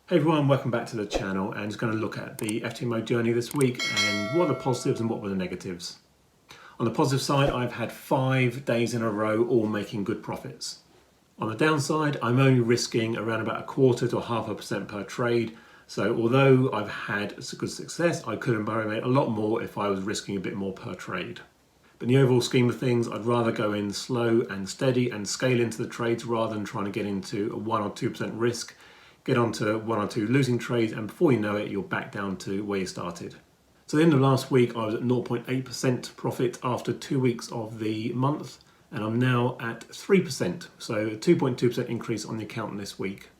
Hey everyone, welcome back to the channel, and just going to look at the FTMO journey this week and what are the positives and what were the negatives. On the positive side, I've had 5 days in a row all making good profits. On the downside, I'm only risking around about 1/4 to 0.5% per trade, so although I've had good success, I could have made a lot more if I was risking a bit more per trade. But in the overall scheme of things, I'd rather go in slow and steady and scale into the trades rather than trying to get into a 1 or 2% risk, get onto 1 or 2 losing trades, and before you know it, you're back down to where you started. So at the end of last week, I was at 0.8% profit after 2 weeks of the month, and I'm now at 3%, so a 2.2% increase on the account this week.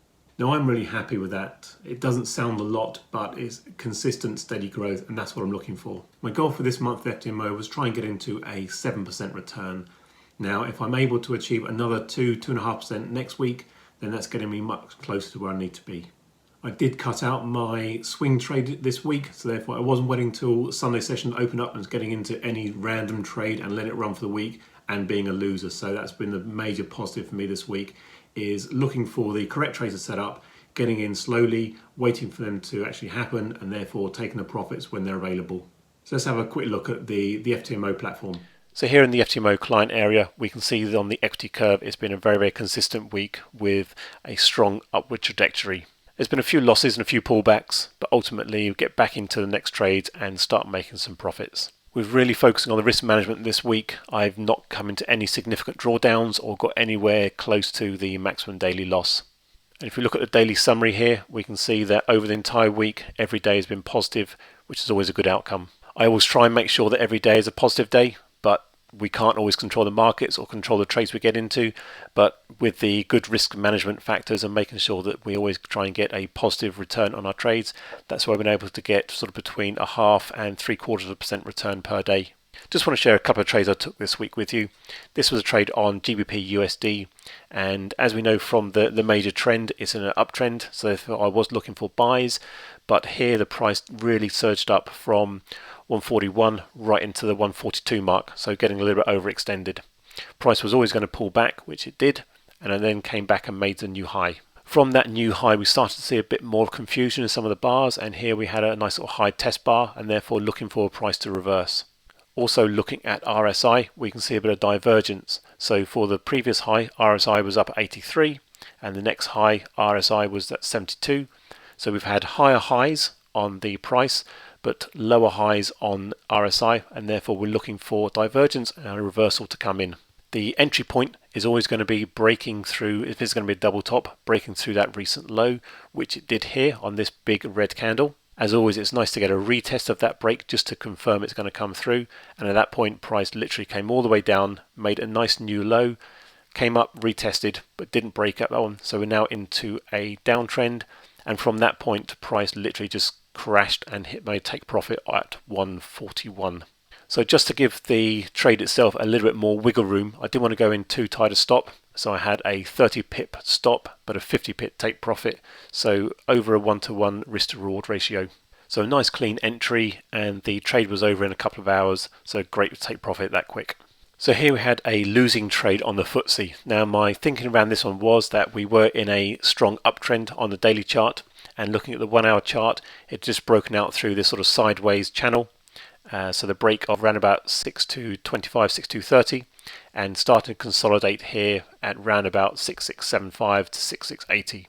Now I'm really happy with that. It doesn't sound a lot, but it's consistent, steady growth, and that's what I'm looking for. My goal for this month at FTMO was try and get into a 7% return. Now, if I'm able to achieve another 2.5% next week, then that's getting me much closer to where I need to be. I did cut out my swing trade this week, so therefore I wasn't waiting till Sunday session to open up and getting into any random trade and let it run for the week and being a loser. So that's been the major positive for me this week, is looking for the correct trades to set up, getting in slowly, waiting for them to actually happen, and therefore taking the profits when they're available. So let's have a quick look at the FTMO platform. So here in the FTMO client area, we can see that on the equity curve, it's been a very, very consistent week with a strong upward trajectory. There's been a few losses and a few pullbacks, but ultimately we get back into the next trades and start making some profits. We're really focusing on the risk management this week. I've not come into any significant drawdowns or got anywhere close to the maximum daily loss. And if we look at the daily summary here, we can see that over the entire week, every day has been positive, which is always a good outcome. I always try and make sure that every day is a positive day, but we can't always control the markets or control the trades we get into, but with the good risk management factors and making sure that we always try and get a positive return on our trades, that's why I've been able to get sort of between 0.5 and 0.75% return per day. Just want to share a couple of trades I took this week with you. This was a trade on GBP USD, and as we know from the major trend, it's in an uptrend, so therefore I was looking for buys, but here the price really surged up from 141 right into the 142 mark, so getting a little bit overextended. Price was always going to pull back, which it did, and it then came back and made a new high. From that new high, we started to see a bit more confusion in some of the bars, and here we had a nice little high test bar, and therefore looking for a price to reverse. Also looking at RSI, we can see a bit of divergence. So for the previous high, RSI was up at 83, and the next high, RSI was at 72. So we've had higher highs on the price, but lower highs on RSI, and therefore we're looking for divergence and a reversal to come in. The entry point is always going to be breaking through, if it's going to be a double top, breaking through that recent low, which it did here on this big red candle. As always, it's nice to get a retest of that break just to confirm it's going to come through, and at that point price literally came all the way down, made a nice new low, came up, retested, but didn't break up that one, so we're now into a downtrend, and from that point price literally just crashed and hit my take profit at 141. So just to give the trade itself a little bit more wiggle room, I didn't want to go in too tight a stop, so I had a 30 pip stop but a 50 pip take profit, so over a 1-to-1 risk to reward ratio. So a nice clean entry, and the trade was over in a couple of hours, so great to take profit that quick. So here we had a losing trade on the FTSE. Now my thinking around this one was that we were in a strong uptrend on the daily chart, and looking at the 1 hour chart, it just broken out through this sort of sideways channel. So the break of around about 6225, 6230, and started to consolidate here at around about 6675 to 6680.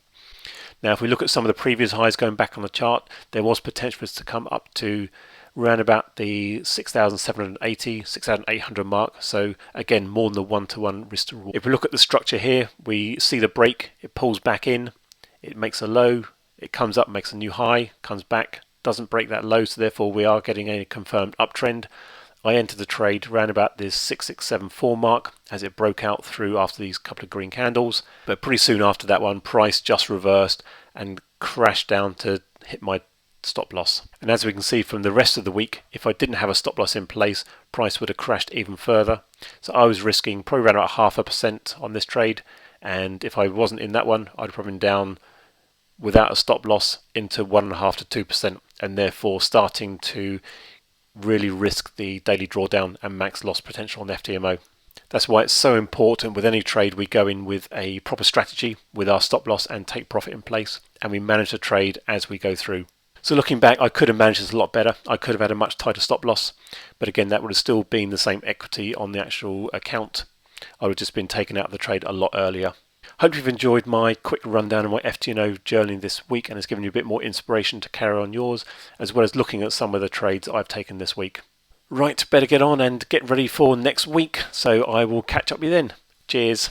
Now if we look at some of the previous highs going back on the chart, there was potential for us to come up to around about the 6,780, 6,800 mark. So again, more than the 1-to-1 risk to reward. If we look at the structure here, we see the break, it pulls back in, it makes a low, it comes up, makes a new high, comes back, doesn't break that low, so therefore we are getting a confirmed uptrend. I entered the trade around about this 6674 mark as it broke out through after these couple of green candles, but pretty soon after that one, price just reversed and crashed down to hit my stop loss. And as we can see from the rest of the week, if I didn't have a stop loss in place, price would have crashed even further. So I was risking probably around about 0.5% on this trade, and if I wasn't in that one, I'd probably been down without a stop loss into 1.5 to 2%, and therefore starting to really risk the daily drawdown and max loss potential on FTMO. That's why it's so important with any trade we go in with a proper strategy with our stop loss and take profit in place, and we manage the trade as we go through. So looking back, I could have managed this a lot better. I could have had a much tighter stop loss, but again, that would have still been the same equity on the actual account. I would have just been taken out of the trade a lot earlier. Hope you've enjoyed my quick rundown of my FTMO journey this week, and it's given you a bit more inspiration to carry on yours, as well as looking at some of the trades I've taken this week. Right, better get on and get ready for next week, so I will catch up with you then. Cheers.